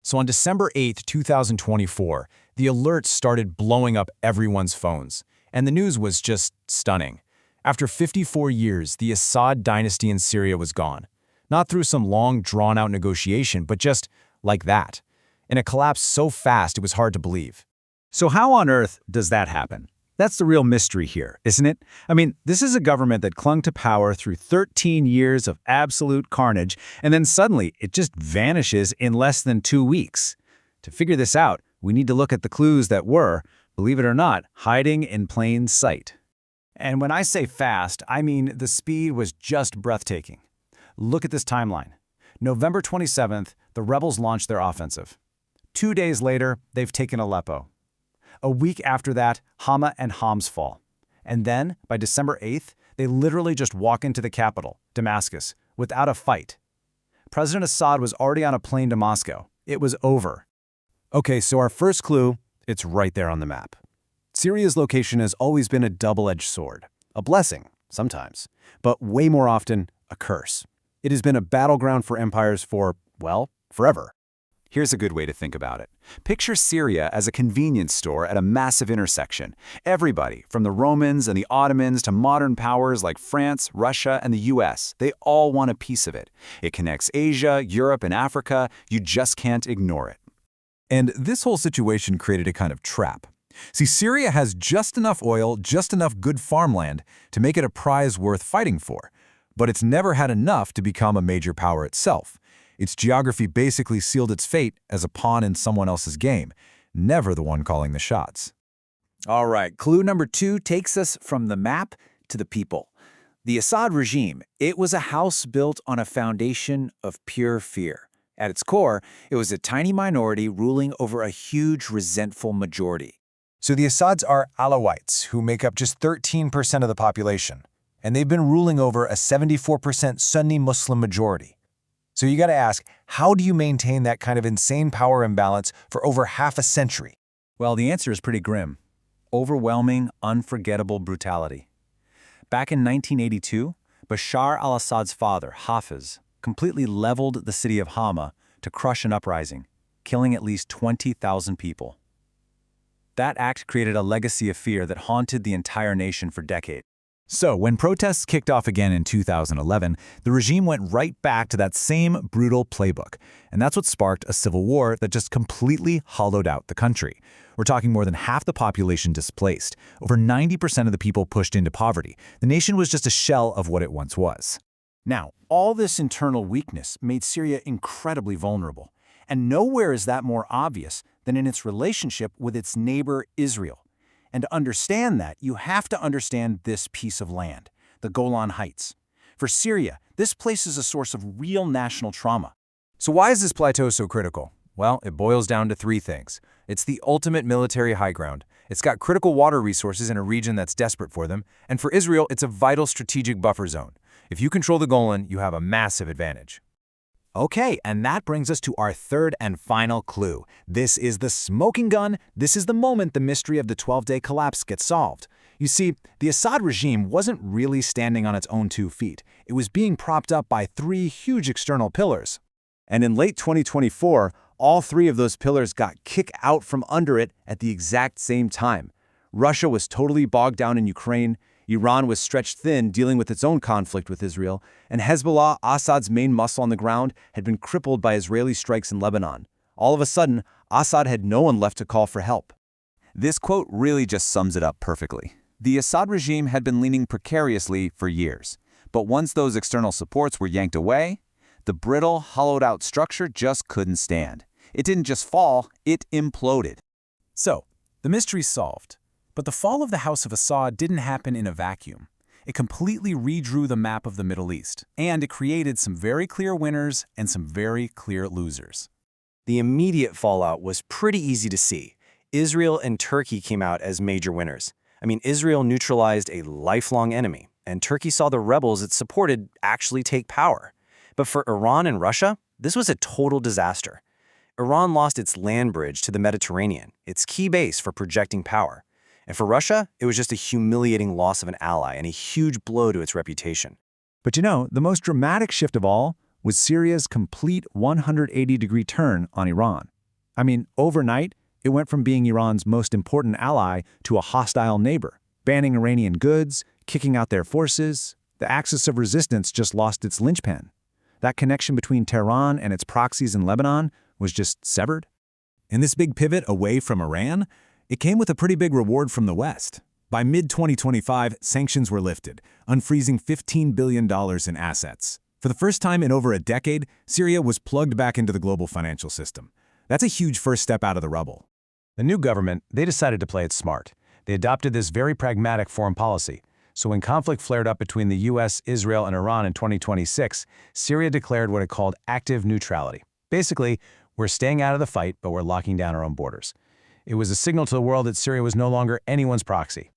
So on December 8, 2024, the alerts started blowing up everyone's phones, and the news was just stunning. After 54 years, the Assad dynasty in Syria was gone. Not through some long, drawn-out negotiation, but just like that. In a collapse so fast it was hard to believe. So how on earth does that happen? That's the real mystery here, isn't it? I mean, this is a government that clung to power through 13 years of absolute carnage, and then suddenly it just vanishes in less than 2 weeks. To figure this out, we need to look at the clues that were, believe it or not, hiding in plain sight. And when I say fast, I mean the speed was just breathtaking. Look at this timeline. November 27th, the rebels launched their offensive. 2 days later, they've taken Aleppo. A week after that, Hama and Homs fall. And then, by December 8th, they literally just walk into the capital, Damascus, without a fight. President Assad was already on a plane to Moscow. It was over. Okay, so our first clue, it's right there on the map. Syria's location has always been a double-edged sword. A blessing, sometimes, but way more often, a curse. It has been a battleground for empires for, well, forever. Here's a good way to think about it. Picture Syria as a convenience store at a massive intersection. Everybody, from the Romans and the Ottomans to modern powers like France, Russia, and the US, they all want a piece of it. It connects Asia, Europe, and Africa. You just can't ignore it. And this whole situation created a kind of trap. See, Syria has just enough oil, just enough good farmland to make it a prize worth fighting for. But it's never had enough to become a major power itself. Its geography basically sealed its fate as a pawn in someone else's game, never the one calling the shots. All right, clue number 2 takes us from the map to the people. The Assad regime, it was a house built on a foundation of pure fear. At its core, it was a tiny minority ruling over a huge, resentful majority. So the Assads are Alawites, who make up just 13% of the population, and they've been ruling over a 74% Sunni Muslim majority. So you gotta ask, how do you maintain that kind of insane power imbalance for over half a century? Well, the answer is pretty grim. Overwhelming, unforgettable brutality. Back in 1982, Bashar al-Assad's father, Hafez, completely leveled the city of Hama to crush an uprising, killing at least 20,000 people. That act created a legacy of fear that haunted the entire nation for decades. So, when protests kicked off again in 2011, the regime went right back to that same brutal playbook. And that's what sparked a civil war that just completely hollowed out the country. We're talking more than half the population displaced, over 90% of the people pushed into poverty. The nation was just a shell of what it once was. Now, all this internal weakness made Syria incredibly vulnerable. And nowhere is that more obvious than in its relationship with its neighbor Israel. And to understand that, you have to understand this piece of land, the Golan Heights. For Syria, this place is a source of real national trauma. So why is this plateau so critical? Well, it boils down to 3 things. It's the ultimate military high ground. It's got critical water resources in a region that's desperate for them. And for Israel, it's a vital strategic buffer zone. If you control the Golan, you have a massive advantage. Okay, and that brings us to our third and final clue. This is the smoking gun. This is the moment the mystery of the 12-day collapse gets solved. You see, the Assad regime wasn't really standing on its own 2 feet. It was being propped up by 3 huge external pillars. And in late 2024, all 3 of those pillars got kicked out from under it at the exact same time. Russia was totally bogged down in Ukraine. Iran was stretched thin dealing with its own conflict with Israel, and Hezbollah, Assad's main muscle on the ground, had been crippled by Israeli strikes in Lebanon. All of a sudden, Assad had no one left to call for help. This quote really just sums it up perfectly. The Assad regime had been leaning precariously for years, but once those external supports were yanked away, the brittle, hollowed-out structure just couldn't stand. It didn't just fall, it imploded. So, the mystery's solved. But the fall of the House of Assad didn't happen in a vacuum. It completely redrew the map of the Middle East, and it created some very clear winners and some very clear losers. The immediate fallout was pretty easy to see. Israel and Turkey came out as major winners. I mean, Israel neutralized a lifelong enemy, and Turkey saw the rebels it supported actually take power. But for Iran and Russia, this was a total disaster. Iran lost its land bridge to the Mediterranean, its key base for projecting power. And for Russia, it was just a humiliating loss of an ally and a huge blow to its reputation. But you know, the most dramatic shift of all was Syria's complete 180-degree turn on Iran. I mean, overnight, it went from being Iran's most important ally to a hostile neighbor, banning Iranian goods, kicking out their forces. The axis of resistance just lost its linchpin. That connection between Tehran and its proxies in Lebanon was just severed. And this big pivot away from Iran, it came with a pretty big reward from the West. By mid-2025, sanctions were lifted, unfreezing $15 billion in assets. For the first time in over a decade, Syria was plugged back into the global financial system. That's a huge first step out of the rubble. The new government, they decided to play it smart. They adopted this very pragmatic foreign policy. So when conflict flared up between the US, Israel, and Iran in 2026, Syria declared what it called active neutrality. Basically, we're staying out of the fight, but we're locking down our own borders. It was a signal to the world that Syria was no longer anyone's proxy.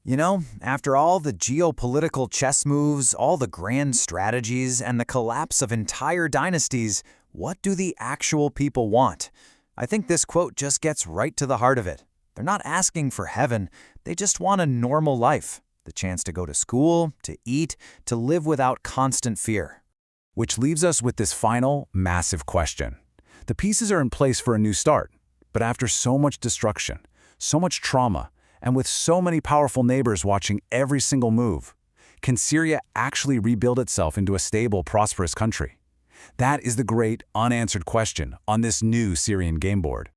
You know, after all the geopolitical chess moves, all the grand strategies, and the collapse of entire dynasties, what do the actual people want? I think this quote just gets right to the heart of it. They're not asking for heaven, they just want a normal life. The chance to go to school, to eat, to live without constant fear. Which leaves us with this final, massive question. The pieces are in place for a new start, but after so much destruction, so much trauma, and with so many powerful neighbors watching every single move, can Syria actually rebuild itself into a stable, prosperous country? That is the great, unanswered question on this new Syrian game board.